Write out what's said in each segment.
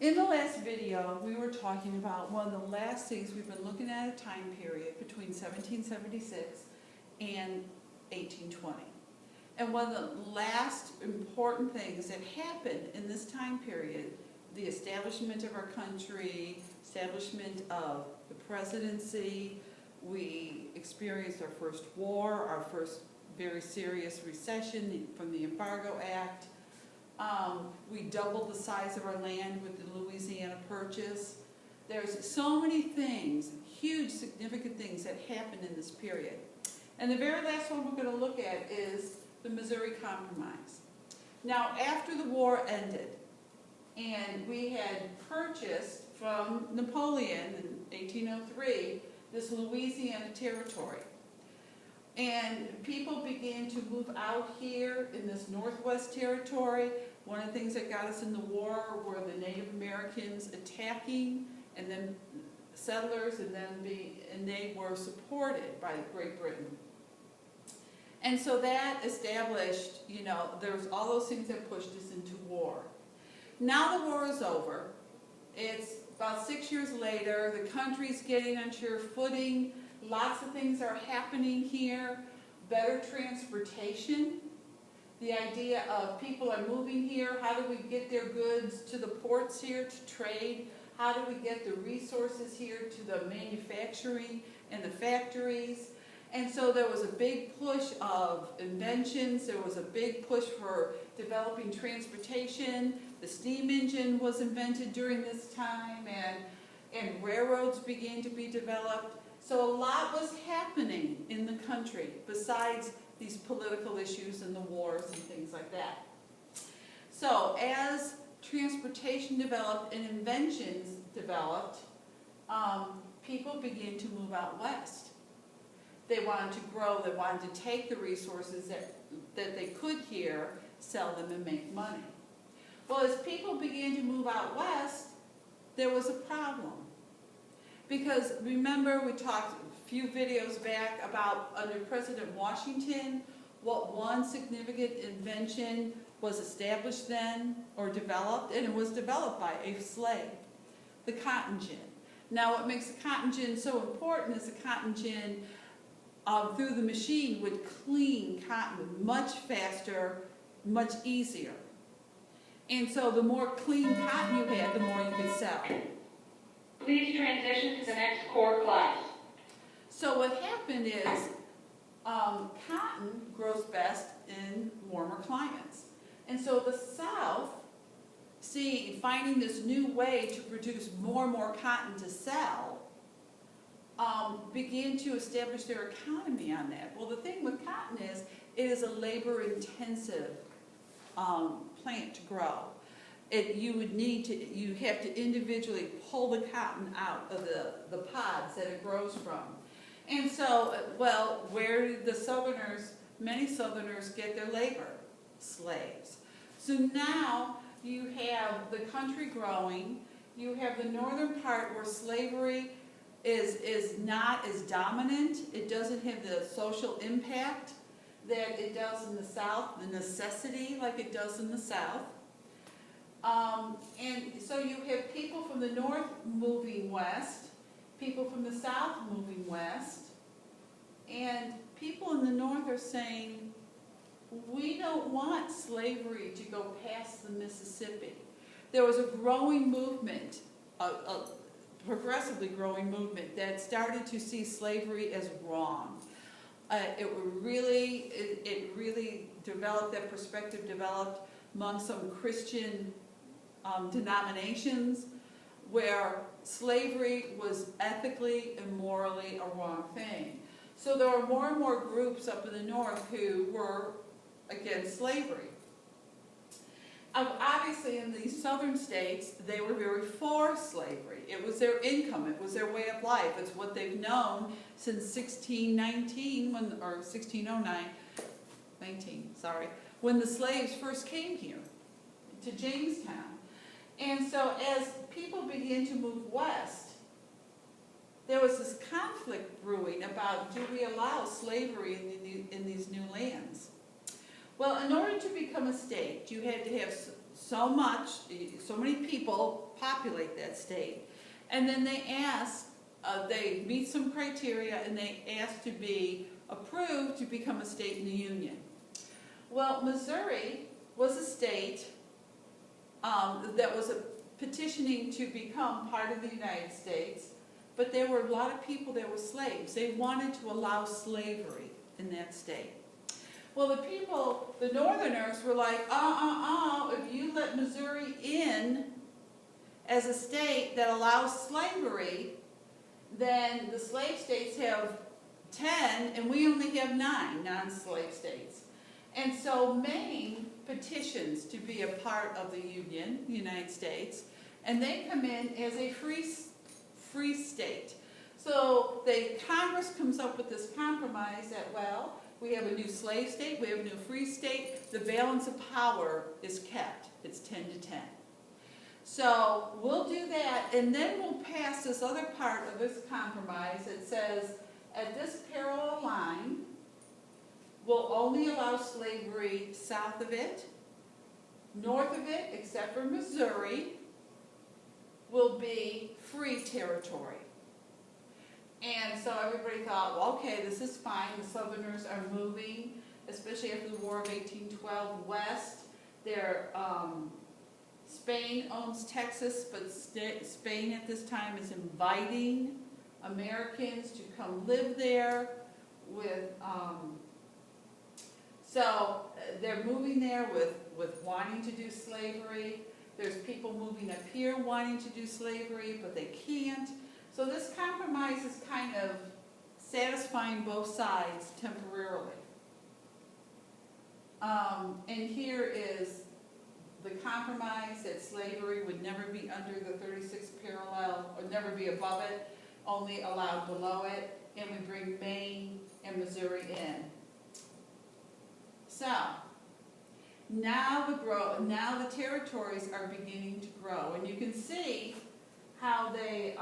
In the last video, we were talking about one of the last things we've been looking at, a time period between 1776 and 1820. And one of the last important things that happened in this time period, the establishment of our country, establishment of the presidency, we experienced our first war, our first very serious recession from the Embargo Act. We doubled the size of our land with the Louisiana Purchase. There's so many things, huge significant things that happened in this period. And the very last one we're going to look at is the Missouri Compromise. Now, after the war ended, and we had purchased from Napoleon in 1803 this Louisiana territory. And people began to move out here in this Northwest Territory. One of the things that got us in the war were the Native Americans attacking, and then settlers, and they were supported by Great Britain. And so that established, there was all those things that pushed us into war. Now the war is over. It's about 6 years later. The country's getting on sure footing. Lots of things are happening here. Better transportation. The idea of people are moving here. How do we get their goods to the ports here to trade? How do we get the resources here to the manufacturing and the factories? And so there was a big push of inventions. There was a big push for developing transportation. The steam engine was invented during this time, and railroads began to be developed. So a lot was happening in the country besides these political issues and the wars and things like that. So as transportation developed and inventions developed, people began to move out west. They wanted to grow, they wanted to take the resources that they could here, sell them and make money. Well, as people began to move out west, there was a problem. Because remember, we talked a few videos back about under President Washington, what one significant invention was established then or developed, and it was developed by a slave, the cotton gin. Now what makes the cotton gin so important is the cotton gin through the machine would clean cotton much faster, much easier. And so the more clean cotton you had, the more you could sell. Please transition to the next core class. So what happened is cotton grows best in warmer climates. And so the South, finding this new way to produce more and more cotton to sell, began to establish their economy on that. Well, the thing with cotton is it is a labor-intensive plant to grow. You have to individually pull the cotton out of the pods that it grows from. And so, where do many Southerners get their labor? Slaves. So now you have the country growing, you have the northern part where slavery is not as dominant, it doesn't have the social impact that it does in the South, the necessity like it does in the South. And so you have people from the north moving west, people from the south moving west, and people in the north are saying, we don't want slavery to go past the Mississippi. There was a growing movement, a progressively growing movement that started to see slavery as wrong. It really developed, that perspective developed among some Christian denominations where slavery was ethically and morally a wrong thing. So there were more and more groups up in the north who were against slavery. Obviously in these southern states, they were very for slavery. It was their income, it was their way of life. It's what they've known since 1609, when the slaves first came here to Jamestown. And so as people began to move west, there was this conflict brewing about, do we allow slavery in these new lands? Well, in order to become a state, you had to have so much, so many people populate that state. And then they ask, they meet some criteria and they ask to be approved to become a state in the Union. Well, Missouri was a state that was petitioning to become part of the United States, but there were a lot of people that were slaves. They wanted to allow slavery in that state. Well, the people, the Northerners were like, if you let Missouri in as a state that allows slavery, then the slave states have 10 and we only have 9 non-slave states. And so Maine petitions to be a part of the Union, the United States, and they come in as a free state. So Congress comes up with this compromise that, well, we have a new slave state, we have a new free state, the balance of power is kept. It's 10 to 10. So we'll do that, and then we'll pass this other part of this compromise that says, at this parallel line, we'll only allow slavery south of it. North of it, except for Missouri, will be free territory. And so everybody thought, well, okay, this is fine. The Southerners are moving, especially after the War of 1812, west. Spain owns Texas, but Spain at this time is inviting Americans to come live there with, so they're moving there with wanting to do slavery. There's people moving up here wanting to do slavery, but they can't. So this compromise is kind of satisfying both sides temporarily. And here is the compromise that slavery would never be under the 36th parallel, or never be above it, only allowed below it, and we bring Maine and Missouri in. So, now the territories are beginning to grow, and you can see how they,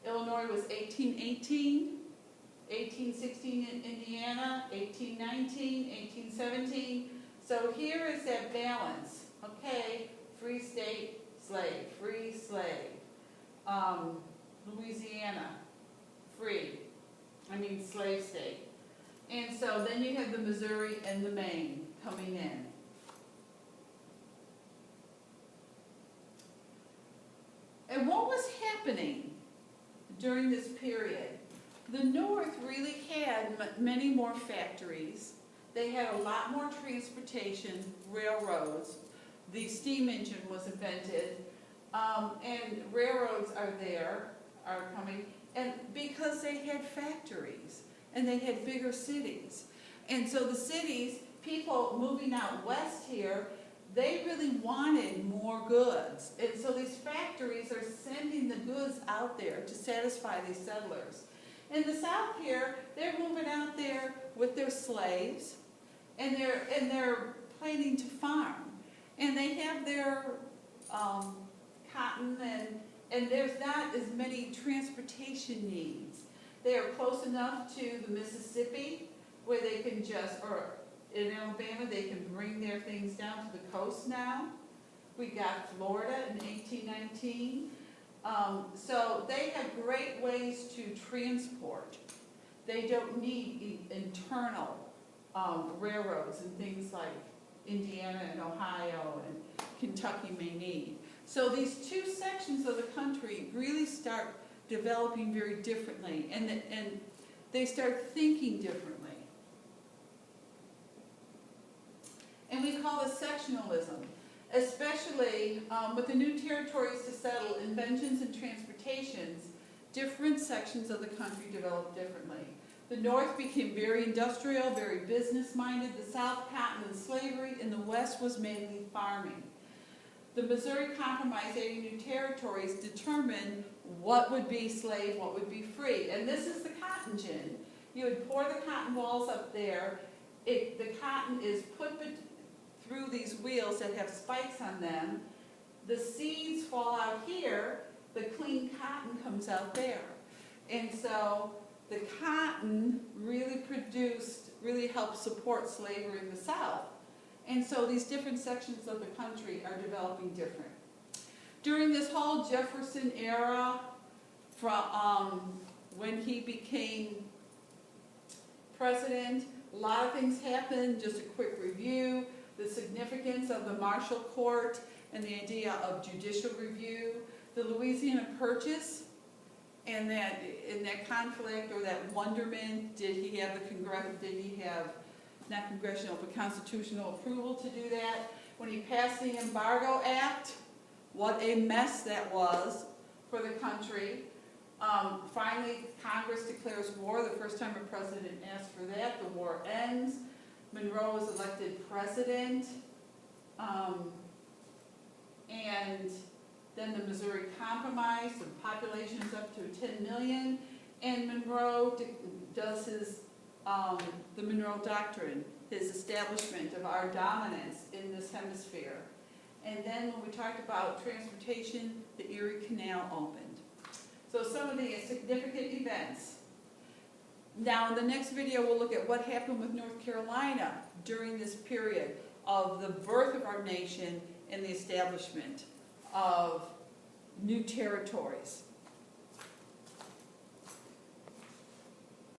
Illinois was 1818, 1816 in Indiana, 1819, 1817. So here is that balance. Okay, free state, slave, free slave. Louisiana, slave state. And so then you have the Missouri and the Maine coming in. And what was happening during this period? The North really had many more factories. They had a lot more transportation, railroads. The steam engine was invented, and railroads are coming, and because they had factories and they had bigger cities. And so the cities, people moving out west here, they really wanted more goods. And so these factories are sending the goods out there to satisfy these settlers. In the South here, they're moving out there with their slaves, and they're planning to farm. And they have their cotton, and there's not as many transportation needs. They are close enough to the Mississippi where they can or in Alabama, they can bring their things down to the coast now. We got Florida in 1819. So they have great ways to transport. They don't need internal railroads and things like Indiana and Ohio and Kentucky may need. So these two sections of the country really start developing very differently, and they start thinking differently. And we call it sectionalism, especially with the new territories to settle, inventions and transportations, different sections of the country developed differently. The North became very industrial, very business-minded. The South, cotton and slavery, and the West was mainly farming. The Missouri Compromise, adding new territories, determined what would be slave, what would be free. And this is the cotton gin. You would pour the cotton balls up there. The cotton is put through these wheels that have spikes on them. The seeds fall out here. The clean cotton comes out there. And so the cotton really helped support slavery in the South. And so these different sections of the country are developing different. During this whole Jefferson era, from when he became president, a lot of things happened. Just a quick review: the significance of the Marshall Court and the idea of judicial review, the Louisiana Purchase, and that in that conflict or that wonderment, did he have not congressional but constitutional approval to do that? When he passed the Embargo Act, what a mess that was for the country. Finally, Congress declares war, the first time a president asked for that. The war ends. Monroe is elected president. And then the Missouri Compromise, the population is up to 10 million. And Monroe does his, the Monroe Doctrine, his establishment of our dominance in this hemisphere. And then when we talked about transportation, the Erie Canal opened. So some of the significant events. Now in the next video we'll look at what happened with North Carolina during this period of the birth of our nation and the establishment of new territories.